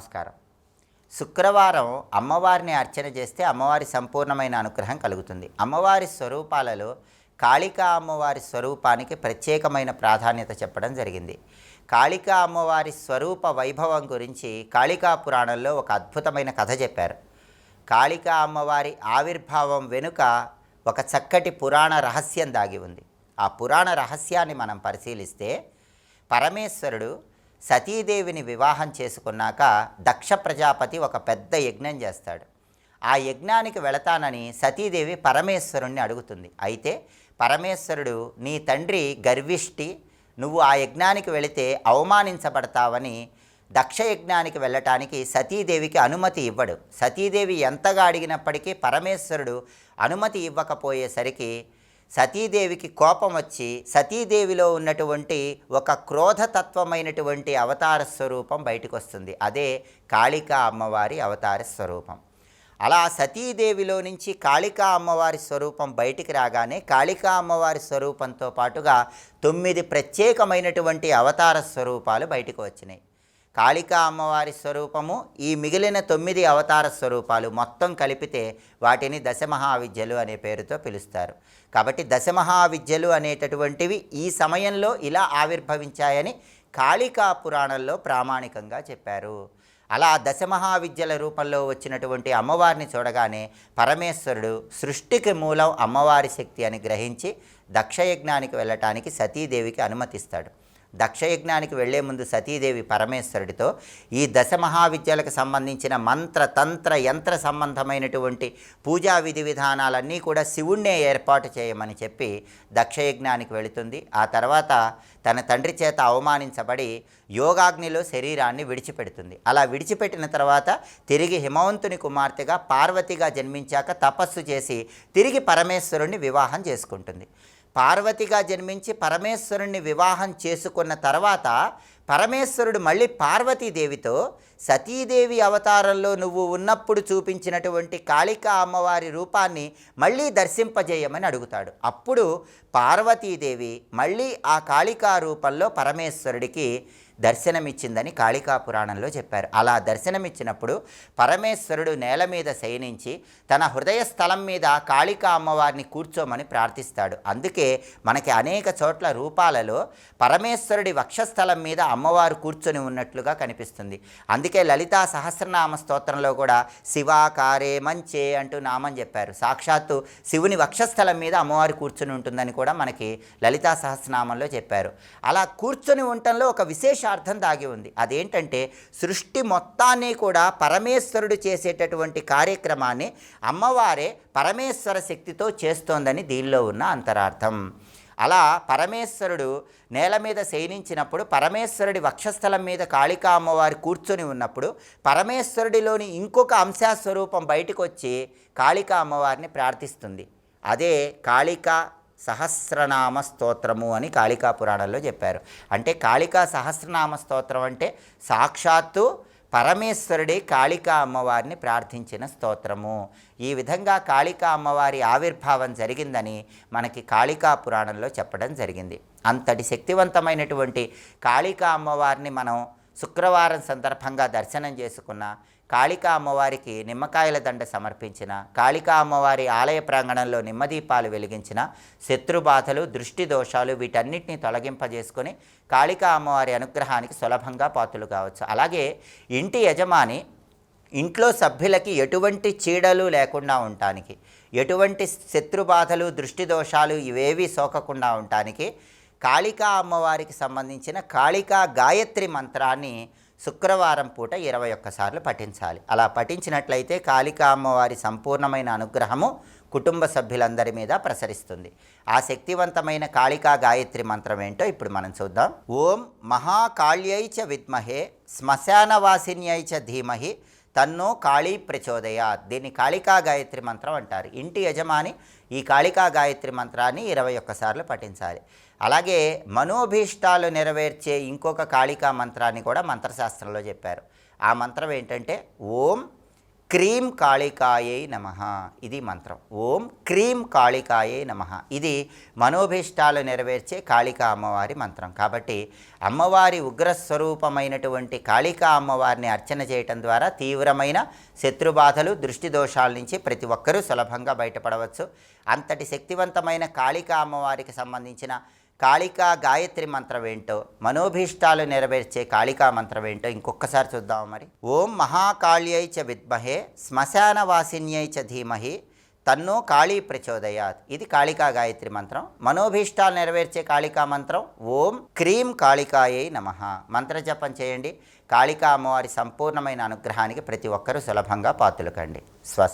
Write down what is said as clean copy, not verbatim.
నమస్కారం. శుక్రవారం అమ్మవారిని అర్చన చేస్తే అమ్మవారి సంపూర్ణమైన అనుగ్రహం కలుగుతుంది. అమ్మవారి స్వరూపాలలో కాళికా అమ్మవారి స్వరూపానికి ప్రత్యేకమైన ప్రాధాన్యత చెప్పడం జరిగింది. కాళికా అమ్మవారి స్వరూప వైభవం గురించి కాళికా పురాణంలో ఒక అద్భుతమైన కథ చెప్పారు. కాళికా అమ్మవారి ఆవిర్భావం వెనుక ఒక చక్కటి పురాణ రహస్యం దాగి ఉంది. ఆ పురాణ రహస్యాన్ని మనం పరిశీలిస్తే, పరమేశ్వరుడు సతీదేవిని వివాహం చేసుకున్నాక దక్ష ప్రజాపతి ఒక పెద్ద యజ్ఞం చేస్తాడు. ఆ యజ్ఞానికి వెళతానని సతీదేవి పరమేశ్వరుణ్ణి అడుగుతుంది. అయితే పరమేశ్వరుడు, నీ తండ్రి గర్విష్టి, నువ్వు ఆ యజ్ఞానికి వెళితే అవమానించబడతావని దక్షయజ్ఞానికి వెళ్ళటానికి సతీదేవికి అనుమతి ఇవ్వడు. సతీదేవి ఎంతగా అడిగినప్పటికీ పరమేశ్వరుడు అనుమతి ఇవ్వకపోయేసరికి సతీదేవికి కోపం వచ్చి సతీదేవిలో ఉన్నటువంటి ఒక క్రోధతత్వమైనటువంటి అవతార స్వరూపం బయటకు వస్తుంది. అదే కాళికా అమ్మవారి అవతార స్వరూపం. అలా సతీదేవిలో నుంచి కాళికా అమ్మవారి స్వరూపం బయటికి రాగానే కాళికా అమ్మవారి స్వరూపంతో పాటుగా 9 ప్రత్యేకమైనటువంటి అవతార స్వరూపాలు బయటకు వచ్చినాయి. కాళికా అమ్మవారి స్వరూపము, ఈ మిగిలిన 9 అవతార స్వరూపాలు మొత్తం కలిపితే వాటిని దశమహావిద్యలు అనే పేరుతో పిలుస్తారు. కాబట్టి దశమహావిద్యలు అనేటటువంటివి ఈ సమయంలో ఇలా ఆవిర్భవించాయని కాళికా పురాణంలో ప్రామాణికంగా చెప్పారు. అలా దశమహావిద్యల రూపంలో వచ్చినటువంటి అమ్మవారిని చూడగానే పరమేశ్వరుడు సృష్టికి మూలం అమ్మవారి శక్తి అని గ్రహించి దక్షయజ్ఞానికి వెళ్ళటానికి సతీదేవికి అనుమతిస్తాడు. దక్షయజ్ఞానికి వెళ్లే ముందు సతీదేవి పరమేశ్వరుడితో ఈ దశమహావిద్యలకు సంబంధించిన మంత్ర తంత్ర యంత్ర సంబంధమైనటువంటి పూజా విధి విధానాలన్నీ కూడా శివుణ్ణే ఏర్పాటు చేయమని చెప్పి దక్షయజ్ఞానికి వెళుతుంది. ఆ తర్వాత తన తండ్రి చేత అవమానించబడి యోగాగ్నిలో శరీరాన్ని విడిచిపెడుతుంది. అలా విడిచిపెట్టిన తర్వాత తిరిగి హిమవంతుని కుమార్తెగా పార్వతిగా జన్మించాక తపస్సు చేసి తిరిగి పరమేశ్వరుణ్ణి వివాహం చేసుకుంటుంది. పార్వతిగా జన్మించి పరమేశ్వరుణ్ణి వివాహం చేసుకున్న తర్వాత పరమేశ్వరుడు మళ్ళీ పార్వతీదేవితో, సతీదేవి అవతారంలో నువ్వు ఉన్నప్పుడు చూపించినటువంటి కాళికా అమ్మవారి రూపాన్ని మళ్ళీ దర్శింపజేయమని అడుగుతాడు. అప్పుడు పార్వతీదేవి మళ్ళీ ఆ కాళికా రూపంలో పరమేశ్వరుడికి దర్శనమిచ్చిందని కాళికా పురాణంలో చెప్పారు. అలా దర్శనమిచ్చినప్పుడు పరమేశ్వరుడు నేల మీద శయనించి తన హృదయ స్థలం మీద కాళికా అమ్మవారిని కూర్చోమని ప్రార్థిస్తాడు. అందుకే మనకి అనేక చోట్ల రూపాలలో పరమేశ్వరుడి వక్షస్థలం మీద అమ్మవారు కూర్చొని ఉన్నట్లుగా కనిపిస్తుంది. అందుకే లలితా సహస్రనామ స్తోత్రంలో కూడా శివాకారే మంచే అంటూ నామం చెప్పారు. సాక్షాత్తు శివుని వక్షస్థలం మీద అమ్మవారు కూర్చొని ఉంటుందని కూడా మనకి లలితా సహస్రనామంలో చెప్పారు. అలా కూర్చొని ఉండటంలో ఒక విశేష అర్థం దాగి ఉంది. అదేంటంటే సృష్టి మొత్తాన్ని కూడా పరమేశ్వరుడు చేసేటటువంటి కార్యక్రమాన్ని అమ్మవారే పరమేశ్వర శక్తితో చేస్తోందని దీనిలో ఉన్న అంతరార్థం. అలా పరమేశ్వరుడు నేల మీద శయనించినప్పుడు పరమేశ్వరుడి వక్షస్థలం మీద కాళికా అమ్మవారు కూర్చొని ఉన్నప్పుడు పరమేశ్వరుడిలోని ఇంకొక అంశాస్వరూపం బయటకు వచ్చి కాళికా అమ్మవారిని ప్రార్థిస్తుంది. అదే కాళికా సహస్రనామ స్తోత్రము అని కాళికా పురాణంలో చెప్పారు. అంటే కాళికా సహస్రనామ స్తోత్రం అంటే సాక్షాత్తు పరమేశ్వరుడే కాళికా అమ్మవారిని ప్రార్థించిన స్తోత్రము. ఈ విధంగా కాళికా అమ్మవారి ఆవిర్భావం జరిగిందని మనకి కాళికా పురాణంలో చెప్పడం జరిగింది. అంతటి శక్తివంతమైనటువంటి కాళికా అమ్మవారిని మనం శుక్రవారం సందర్భంగా దర్శనం చేసుకున్న, కాళికా అమ్మవారికి నిమ్మకాయల దండ సమర్పించిన, కాళికా అమ్మవారి ఆలయ ప్రాంగణంలో నిమ్మదీపాలు వెలిగించిన, శత్రుబాధలు దృష్టి దోషాలు వీటన్నిటిని తొలగింపజేసుకొని కాళికా అమ్మవారి అనుగ్రహానికి సులభంగా పాత్రలు కావచ్చు. అలాగే ఇంటి యజమాని ఇంట్లో సభ్యులకి ఎటువంటి చీడలు లేకుండా ఉండటానికి, ఎటువంటి శత్రుబాధలు దృష్టి దోషాలు ఇవేవి సోకకుండా ఉండటానికి కాళికా అమ్మవారికి సంబంధించిన కాళికా గాయత్రి మంత్రాన్ని శుక్రవారం పూట 21 సార్లు పఠించాలి. అలా పఠించినట్లయితే కాళికా అమ్మవారి సంపూర్ణమైన అనుగ్రహము కుటుంబ సభ్యులందరి మీద ప్రసరిస్తుంది. ఆ శక్తివంతమైన కాళికా గాయత్రి మంత్రం ఏంటో ఇప్పుడు మనం చూద్దాం. ఓం మహాకాళ్యై చ విద్మహే శ్మశానవాసిన్యై చ ధీమహి తన్నో కాళీ ప్రచోదయాత్. దీన్ని కాళికా గాయత్రి మంత్రం అంటారు. ఇంటి యజమాని ఈ కాళికా గాయత్రి మంత్రాన్ని 21 సార్లు పఠించాలి. అలాగే మనోభీష్టాలు నెరవేర్చే ఇంకొక కాళికా మంత్రాన్ని కూడా మంత్రశాస్త్రంలో చెప్పారు. ఆ మంత్రం ఏంటంటే ఓం క్రీం కాళికాయై నమః. ఇది మంత్రం. ఓం క్రీం కాళికాయై నమః. ఇది మనోభీష్టాలు నెరవేర్చే కాళికా అమ్మవారి మంత్రం. కాబట్టి అమ్మవారి ఉగ్రస్వరూపమైనటువంటి కాళికా అమ్మవారిని అర్చన చేయటం ద్వారా తీవ్రమైన శత్రుబాధలు, దృష్టి దోషాల నుంచి ప్రతి ఒక్కరూ సులభంగా బయటపడవచ్చు. అంతటి శక్తివంతమైన కాళికా అమ్మవారికి సంబంధించిన కాళికా గాయత్రి మంత్రం ఏంటో, మనోభీష్టాలు నెరవేర్చే కాళికా మంత్రం ఏంటో ఇంకొకసారి చూద్దాం. మరి ఓం మహాకాళ్యై చ విద్మహే శ్మశానవాసిన్యై చ ధీమహి తన్నో కాళీ ప్రచోదయాత్. ఇది కాళికా గాయత్రి మంత్రం. మనోభీష్టాలు నెరవేర్చే కాళికా మంత్రం ఓం క్రీం కాళికాయై నమః. మంత్రజపం చేయండి. కాళికా అమ్మవారి సంపూర్ణమైన అనుగ్రహానికి ప్రతి ఒక్కరూ సులభంగా పాత్రలు కండి. స్వస్తి.